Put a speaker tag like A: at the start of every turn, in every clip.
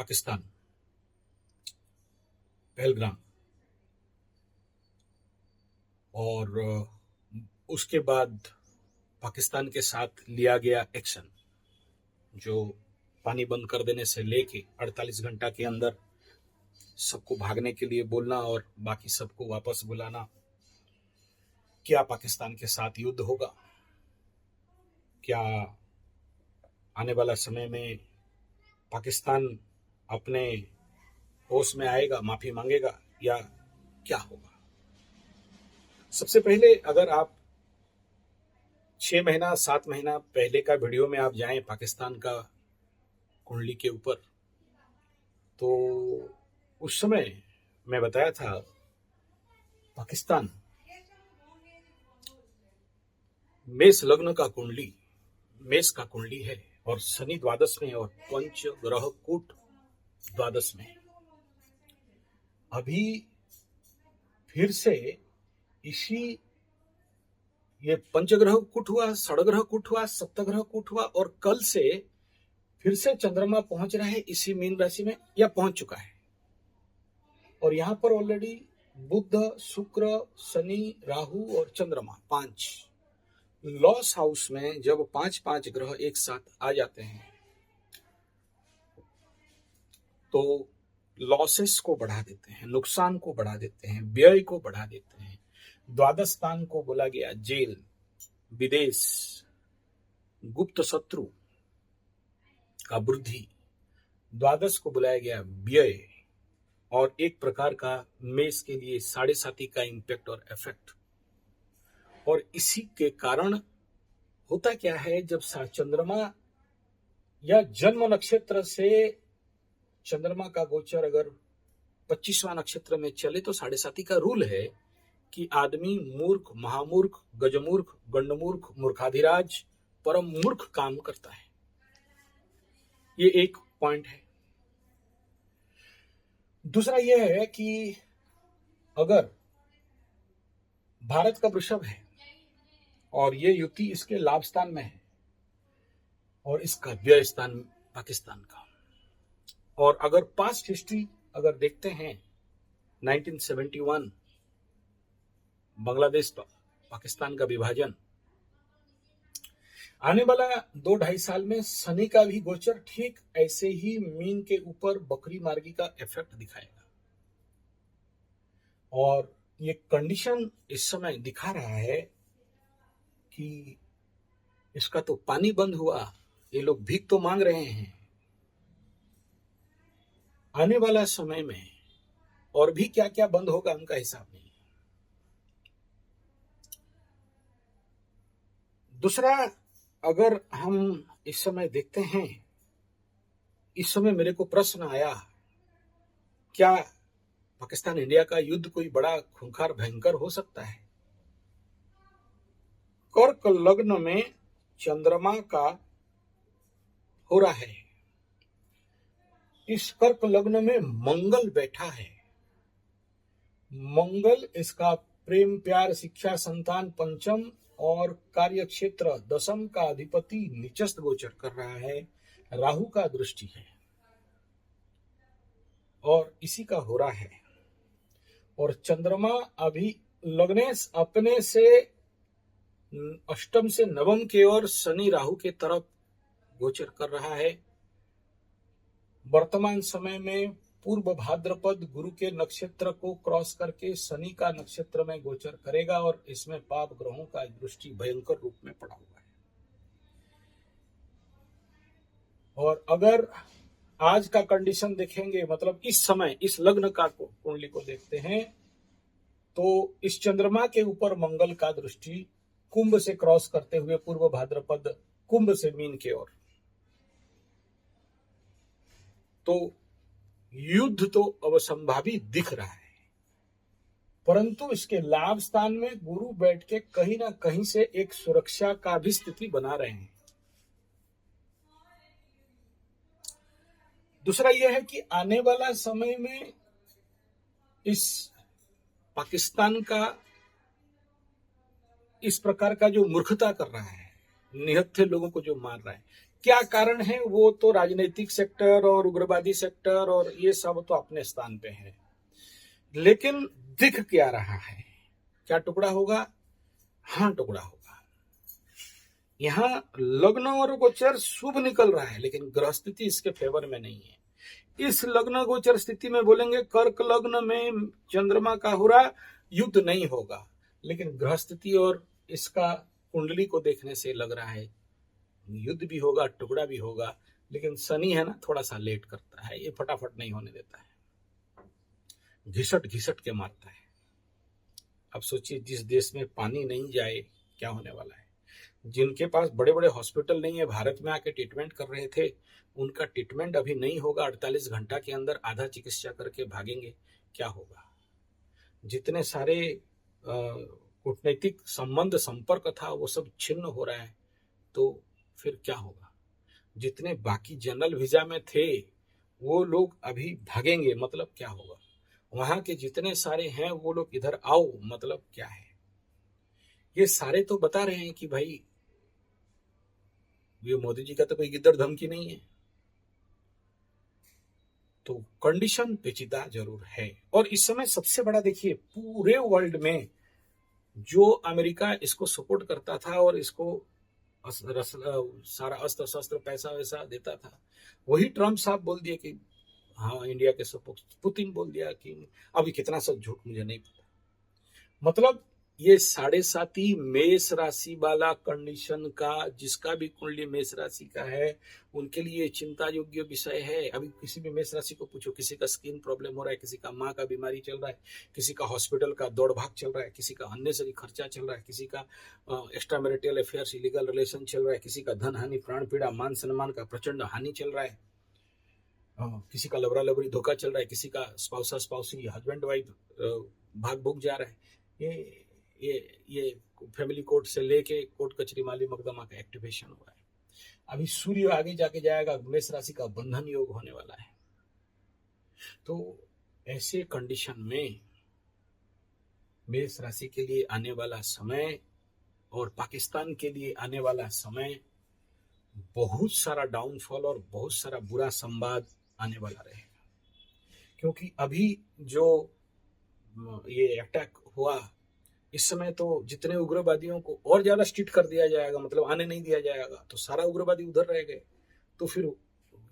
A: पाकिस्तान, पहलगाम, और उसके बाद पाकिस्तान के साथ लिया गया एक्शन, जो पानी बंद कर देने से लेके 48 घंटा के अंदर सबको भागने के लिए बोलना और बाकी सबको वापस बुलाना। क्या पाकिस्तान के साथ युद्ध होगा? क्या आने वाला समय में पाकिस्तान अपने होश में आएगा, माफी मांगेगा, या क्या होगा? सबसे पहले अगर आप 6 महीना 7 महीना पहले का वीडियो में आप जाएं पाकिस्तान का कुंडली के ऊपर, तो उस समय मैं बताया था पाकिस्तान मेष लग्न का कुंडली, मेष का कुंडली है और शनि द्वादश में और पंच ग्रह कूट द्वादश में। अभी फिर से इसी ये पंचग्रह कूट हुआ, षडग्रह कूट हुआ, सप्तग्रह कूट हुआ और कल से फिर से चंद्रमा पहुंच रहा है इसी मीन राशि में, या पहुंच चुका है। और यहां पर ऑलरेडी बुध, शुक्र, शनि, राहु और चंद्रमा 5 लॉस हाउस में। जब 5 ग्रह एक साथ आ जाते हैं तो लॉसेस को बढ़ा देते हैं, नुकसान को बढ़ा देते हैं, व्यय को बढ़ा देते हैं। द्वादश स्थान को बोला गया जेल, विदेश, गुप्त शत्रु का वृद्धि। द्वादश को बुलाया गया व्यय, और एक प्रकार का मेष के लिए 7.5 का इंपैक्ट और इफेक्ट। और इसी के कारण होता क्या है, जब चंद्रमा या जन्म नक्षत्र से चंद्रमा का गोचर अगर 25वां नक्षत्र में चले तो 7.5 का रूल है कि आदमी मूर्ख, महामूर्ख, गजमूर्ख, गंडमूर्ख, मूर्खाधिराज, परम मूर्ख काम करता है। ये एक पॉइंट है। दूसरा यह है कि अगर भारत का वृषभ है और ये युति इसके लाभ स्थान में है और इसका व्यय स्थान पाकिस्तान का, और अगर पास्ट हिस्ट्री अगर देखते हैं 1971 बांग्लादेश पाकिस्तान का विभाजन, आने वाला 2-2.5 साल में शनि का भी गोचर ठीक ऐसे ही मीन के ऊपर बकरी मार्गी का इफेक्ट दिखाएगा। और ये कंडीशन इस समय दिखा रहा है कि इसका तो पानी बंद हुआ, ये लोग भीख तो मांग रहे हैं। आने वाला समय में और भी क्या क्या बंद होगा उनका हिसाब नहीं। दूसरा, अगर हम इस समय देखते हैं, इस समय मेरे को प्रश्न आया, क्या पाकिस्तान इंडिया का युद्ध कोई बड़ा खूंखार भयंकर हो सकता है? कर्क लग्न में चंद्रमा का हो रहा है, इस कर्क लग्न में मंगल बैठा है। मंगल इसका प्रेम, प्यार, शिक्षा, संतान, पंचम और कार्य क्षेत्र दशम का अधिपति नीचस्थ गोचर कर रहा है। राहु का दृष्टि है और इसी का हो रहा है। और चंद्रमा अभी लग्नेश अपने से अष्टम से नवम के ओर शनि राहु के तरफ गोचर कर रहा है। वर्तमान समय में पूर्व भाद्रपद गुरु के नक्षत्र को क्रॉस करके शनि का नक्षत्र में गोचर करेगा और इसमें पाप ग्रहों का दृष्टि भयंकर रूप में पड़ा हुआ है। और अगर आज का कंडीशन देखेंगे, मतलब इस समय इस लग्न का कुंडली को देखते हैं, तो इस चंद्रमा के ऊपर मंगल का दृष्टि कुंभ से क्रॉस करते हुए पूर्व भाद्रपद कुंभ से मीन की ओर, तो युद्ध तो अवसंभावी दिख रहा है। परंतु इसके लाभ स्थान में गुरु बैठ के कहीं ना कहीं से एक सुरक्षा का भी स्थिति बना रहे हैं। दूसरा यह है कि आने वाला समय में इस पाकिस्तान का इस प्रकार का जो मूर्खता कर रहा है, निहत्थे लोगों को जो मार रहा है। क्या कारण है वो तो राजनीतिक सेक्टर और उग्रवादी सेक्टर और ये सब तो अपने स्थान पे है, लेकिन दिख क्या रहा है? क्या टुकड़ा होगा? हाँ, टुकड़ा होगा। यहाँ लग्न और गोचर शुभ निकल रहा है, लेकिन ग्रह स्थिति इसके फेवर में नहीं है। इस लग्न गोचर स्थिति में बोलेंगे कर्क लग्न में चंद्रमा का हुरा, युद्ध नहीं होगा, लेकिन ग्रह स्थिति और इसका कुंडली को देखने से लग रहा है युद्ध भी होगा, टुकड़ा भी होगा। लेकिन शनि है ना, थोड़ा सा लेट करता है, ये फटाफट नहीं होने देता है, घिसट घिसट के मारता है। अब सोचिए, जिस देश में पानी नहीं जाए क्या होने वाला है। जिनके पास बड़े बड़े हॉस्पिटल नहीं है, भारत में आके ट्रीटमेंट कर रहे थे, उनका ट्रीटमेंट अभी नहीं होगा, 48 घंटा के अंदर आधा चिकित्सा करके भागेंगे, क्या होगा? जितने सारे कूटनैतिक संबंध संपर्क था वो सब छिन्न हो रहा है, तो फिर क्या होगा? जितने बाकी जनरल वीजा में थे वो लोग अभी भागेंगे, मतलब क्या होगा? वहां के जितने सारे हैं वो लोग इधर आओ, मतलब क्या है? ये सारे तो बता रहे हैं कि भाई ये मोदी जी का तो कोई गिद्दड़ धमकी नहीं है। तो कंडीशन पेचीदा जरूर है। और इस समय सबसे बड़ा देखिए, पूरे वर्ल्ड में जो अमेरिका इसको सपोर्ट करता था और इसको सारा अस्त्र शस्त्र पैसा वैसा देता था, वही ट्रम्प साहब बोल दिए कि हाँ इंडिया के सपोर्ट। पुतिन बोल दिया कि अभी कितना सब झूठ मुझे नहीं पता। मतलब ये 7.5 मेष राशि वाला कंडीशन का, जिसका भी कुंडली मेष राशि का है उनके लिए चिंता योग्य विषय है। अभी किसी भी मेष राशि को पूछो, किसी का स्किन प्रॉब्लम हो रहा है, किसी का माँ का बीमारी चल रहा है, किसी का हॉस्पिटल का दौड़ भाग चल रहा है, किसी का अननेसेसरी खर्चा चल रहा है, किसी का extra marital affairs illegal relation चल रहा है, किसी का धन हानि, प्राण पीड़ा, मान सम्मान का प्रचंड हानि चल रहा है, किसी का लबरा लबरी धोखा चल रहा है, किसी का स्पाउसा स्पाउसी हस्बैंड वाइफ भाग भूग जा रहा है। ये फैमिली कोर्ट से लेके कोर्ट कचहरी माली मुकदमा का एक्टिवेशन हुआ है। अभी सूर्य आगे जाके जाएगा, मेष राशि का बंधन योग होने वाला है। तो ऐसे कंडीशन में मेष राशि के लिए आने वाला समय और पाकिस्तान के लिए आने वाला समय बहुत सारा डाउनफॉल और बहुत सारा बुरा संवाद आने वाला रहेगा। क्योंकि अभी जो ये अटैक हुआ, इस समय तो जितने उग्रवादियों को और ज्यादा स्ट्रिक्ट कर दिया जाएगा, मतलब आने नहीं दिया जाएगा, तो सारा उग्रवादी उधर रह गए। तो फिर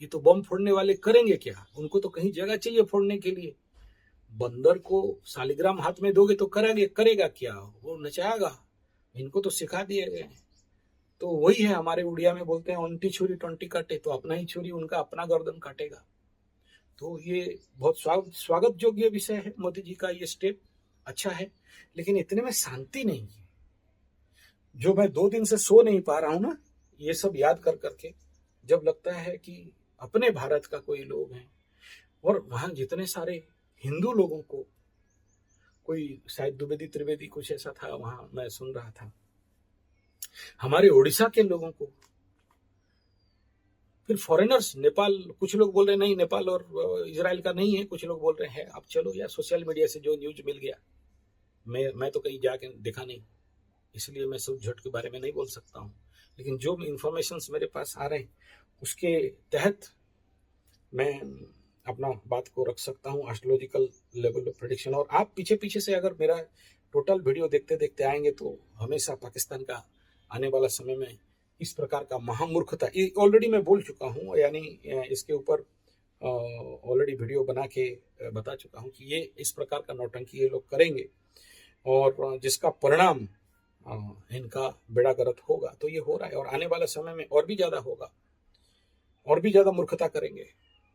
A: ये तो बम फोड़ने वाले करेंगे क्या? उनको तो कहीं जगह चाहिए फोड़ने के लिए। बंदर को शालिग्राम हाथ में दोगे तो करेगा क्या? वो नचाएगा। इनको तो सिखा दिए गए। तो वही है, हमारे उड़िया में बोलते हैं उनकी छुरी टंटी काटे, तो अपना ही छुरी उनका अपना गर्दन काटेगा। तो ये बहुत स्वागत योग्य विषय है। मोदी जी का ये स्टेप अच्छा है, लेकिन इतने में शांति नहीं है। जो मैं 2 दिन से सो नहीं पा रहा हूं ना, ये सब याद कर करके, जब लगता है कि अपने भारत का कोई लोग हैं और वहां जितने सारे हिंदू लोगों को, कोई शायद द्विवेदी त्रिवेदी कुछ ऐसा था, वहां मैं सुन रहा था, हमारे उड़ीसा के लोगों को, फिर फॉरेनर्स, नेपाल, कुछ लोग बोल रहे नहीं नेपाल और इजराइल का नहीं है, कुछ लोग बोल रहे हैं। अब चलो यार, सोशल मीडिया से जो न्यूज मिल गया, मैं तो कहीं जाके देखा नहीं, इसलिए मैं सब झूठ के बारे में नहीं बोल सकता हूँ। लेकिन जो इंफॉर्मेशन मेरे पास आ रहे हैं उसके तहत मैं अपना बात को रख सकता हूँ एस्ट्रोलॉजिकल लेवल ऑफ प्रेडिक्शन। और आप पीछे पीछे से अगर मेरा टोटल वीडियो देखते देखते आएंगे तो हमेशा पाकिस्तान का आने वाला समय में इस प्रकार का महामूर्खता, ये ऑलरेडी मैं बोल चुका हूँ, यानी इसके ऊपर ऑलरेडी वीडियो बना के बता चुका हूँ कि ये इस प्रकार का नौटंकी ये लोग करेंगे और जिसका परिणाम इनका बेड़ा गर्क होगा। तो ये हो रहा है और आने वाला समय में और भी ज्यादा होगा, और भी ज्यादा मूर्खता करेंगे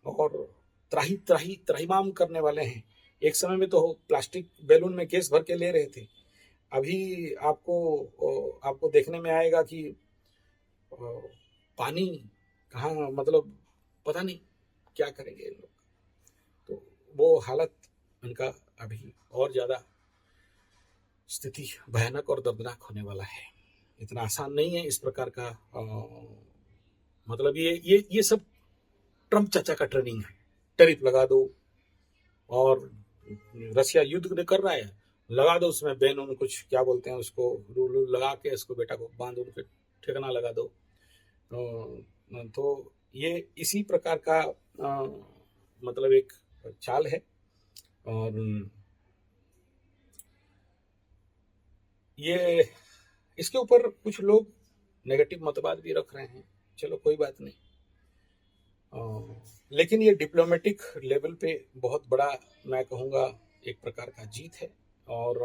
A: और त्राही त्राही त्राहिमाम करने वाले हैं। एक समय में तो प्लास्टिक बैलून में गैस भर के ले रहे थे, अभी आपको देखने में आएगा कि पानी कहाँ, मतलब पता नहीं क्या करेंगे लोग। तो वो हालत इनका अभी और ज्यादा स्थिति भयानक और दर्दनाक होने वाला है। इतना आसान नहीं है इस प्रकार का मतलब ये सब ट्रम्प चाचा का ट्रेनिंग है। टैरिफ लगा दो, और रशिया युद्ध कर रहा है, लगा दो उसमें बैन, कुछ क्या बोलते हैं उसको, रूल लगा के इसको बेटा को बांध उनके ठिकाना लगा दो। तो ये इसी प्रकार का मतलब एक चाल है। और ये इसके ऊपर कुछ लोग नेगेटिव मतवाद भी रख रहे हैं, चलो कोई बात नहीं। लेकिन ये डिप्लोमेटिक लेवल पे बहुत बड़ा, मैं कहूँगा, एक प्रकार का जीत है। और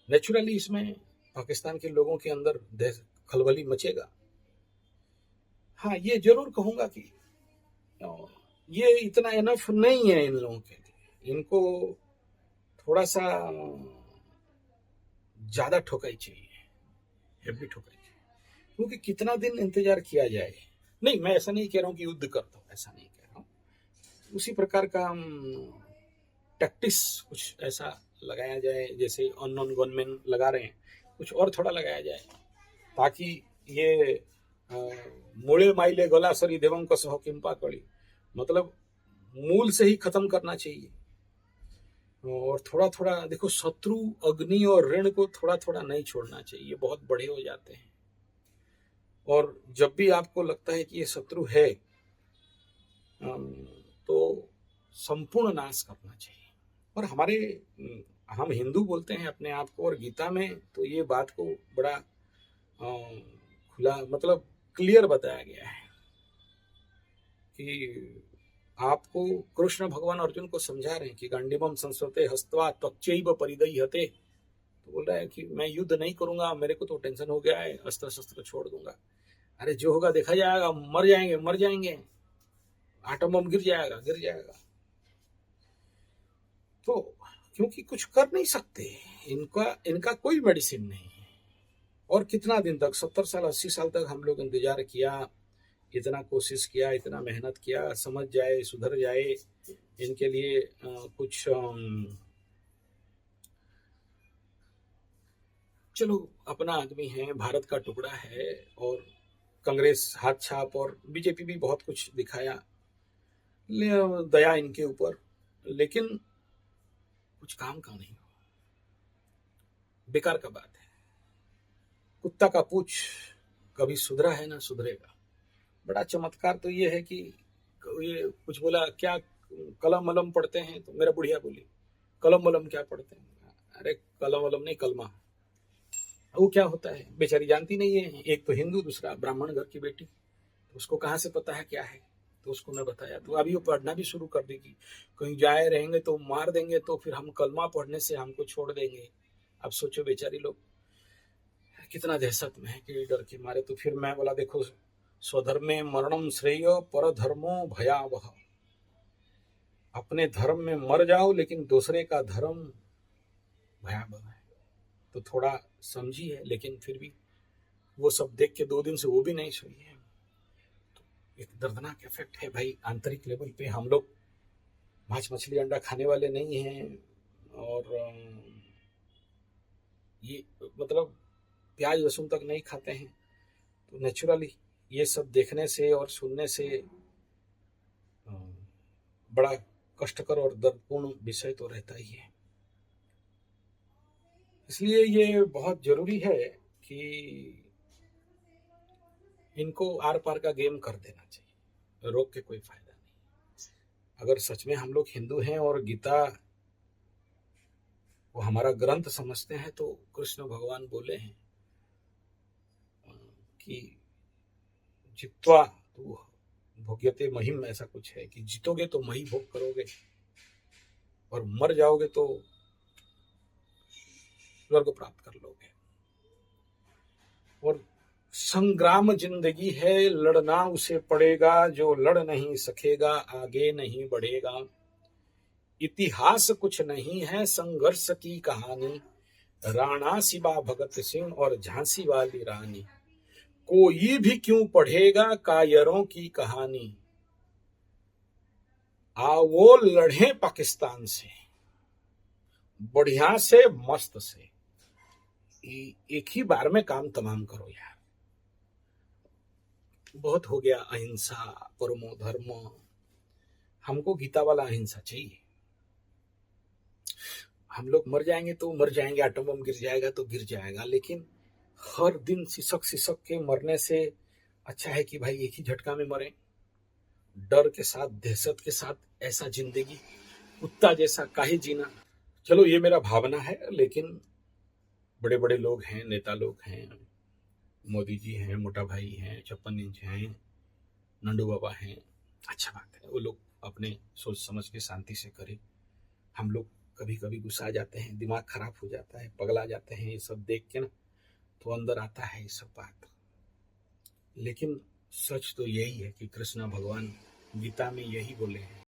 A: नेचुरली इसमें पाकिस्तान के लोगों के अंदर खलबली मचेगा। हाँ, ये जरूर कहूँगा कि ये इतना इनफ नहीं है इन लोगों के लिए, इनको थोड़ा सा ज्यादा ठोकाई चाहिए, हेवी ठोकाई चाहिए। क्योंकि कितना दिन इंतजार किया जाए। नहीं, मैं ऐसा नहीं कह रहा हूँ कि युद्ध कर दो, ऐसा नहीं कह रहा हूँ। उसी प्रकार का टैक्टिक्स कुछ ऐसा लगाया जाए, जैसे अननोन गनमैन लगा रहे हैं, कुछ और थोड़ा लगाया जाए, ताकि ये मूले माइले गला सरी देवं का सह किंपा कड़ी, मतलब मूल से ही खत्म करना चाहिए। और थोड़ा थोड़ा देखो, शत्रु, अग्नि और ऋण को थोड़ा थोड़ा नहीं छोड़ना चाहिए, ये बहुत बड़े हो जाते हैं। और जब भी आपको लगता है कि ये शत्रु है, तो संपूर्ण नाश करना चाहिए। और हम हिंदू बोलते हैं अपने आप को, और गीता में तो ये बात को बड़ा खुला, मतलब क्लियर बताया गया है कि आपको कृष्ण भगवान अर्जुन को समझा रहे हैं कि गांडीवम संस्कृते हस्तवा त्वच्चैव परिदई हते। तो बोल रहा है कि मैं युद्ध नहीं करूंगा, मेरे को तो टेंशन हो गया है, अस्त्र शस्त्र छोड़ दूंगा। अरे जो होगा देखा जाएगा, मर जाएंगे, आटम बम गिर जाएगा। तो क्योंकि कुछ कर नहीं सकते, इनका कोई मेडिसिन नहीं है। और कितना दिन तक, 70 साल 80 साल तक हम लोग इंतजार किया, इतना कोशिश किया, इतना मेहनत किया, समझ जाए, सुधर जाए, इनके लिए कुछ चलो अपना आदमी है, भारत का टुकड़ा है। और कांग्रेस हाथ छाप और बीजेपी भी बहुत कुछ दिखाया, दया इनके ऊपर, लेकिन कुछ काम का नहीं हुआ, बेकार का बात है। कुत्ता का पूछ कभी सुधरा है ना सुधरेगा। बड़ा चमत्कार तो ये है कि ये कुछ बोला, क्या कलम वलम पढ़ते हैं? तो मेरा बुढ़िया बोली, कलम वलम क्या पढ़ते हैं? अरे कलम वलम नहीं, कलमा। वो क्या होता है बेचारी जानती नहीं है, एक तो हिंदू, दूसरा ब्राह्मण घर की बेटी, तो उसको कहाँ से पता है क्या है? तो उसको मैं बताया, तो अभी वो पढ़ना भी शुरू कर देगी। कहीं जाए रहेंगे तो मार देंगे, तो फिर हम कलमा पढ़ने से हमको छोड़ देंगे। अब सोचो बेचारी लोग कितना दहशत में है कि डर के मारे। तो फिर मैं बोला, देखो, स्वधर्मे मरणम श्रेय पर धर्मो भयावह। अपने धर्म में मर जाओ, लेकिन दूसरे का धर्म भयावह है। तो थोड़ा समझी है, लेकिन फिर भी वो सब देख के 2 दिन से वो भी नहीं सोई है। तो एक दर्दनाक इफेक्ट है भाई। आंतरिक लेवल पे हम लोग मांस मछली अंडा खाने वाले नहीं हैं, और ये मतलब प्याज लहसुन तक नहीं खाते हैं। तो नेचुरली ये सब देखने से और सुनने से बड़ा कष्टकर और दर्दपूर्ण विषय तो रहता ही है। इसलिए ये बहुत जरूरी है कि इनको आर पार का गेम कर देना चाहिए, रोक के कोई फायदा नहीं। अगर सच में हम लोग हिंदू हैं और गीता वो हमारा ग्रंथ समझते हैं, तो कृष्ण भगवान बोले हैं कि जित्वा तो भोग्यते महिम, ऐसा कुछ है कि जीतोगे तो मही भोग करोगे, और मर जाओगे तो स्वर्ग प्राप्त कर लोगे। और संग्राम जिंदगी है, लड़ना उसे पड़ेगा, जो लड़ नहीं सकेगा आगे नहीं बढ़ेगा। इतिहास कुछ नहीं है, संघर्ष की कहानी, राणा शिवा भगत सिंह और झांसी वाली रानी। कोई भी क्यों पढ़ेगा कायरों की कहानी, आओ लड़े पाकिस्तान से, बढ़िया से, मस्त से। एक ही बार में काम तमाम करो यार। बहुत हो गया अहिंसा, परमो धर्म। हमको गीता वाला अहिंसा चाहिए। हम लोग मर जाएंगे तो मर जाएंगे, एटम बम गिर जाएगा तो गिर जाएगा, लेकिन हर दिन सिसक सिसक के मरने से अच्छा है कि भाई एक ही झटका में मरे, डर के साथ, दहशत के साथ ऐसा जिंदगी कुत्ता जैसा काहे जीना। चलो ये मेरा भावना है, लेकिन बड़े बड़े लोग हैं, नेता लोग हैं, मोदी जी हैं, मोटा भाई हैं, 56 इंच हैं, नंदू बाबा हैं, अच्छा बात है, वो लोग अपने सोच समझ के शांति से करें। हम लोग कभी कभी गुस्सा जाते हैं, दिमाग खराब हो जाता है, पगला जाते हैं, ये सब देख के ना तो अंदर आता है ये सब बात। लेकिन सच तो यही है कि कृष्ण भगवान गीता में यही बोले हैं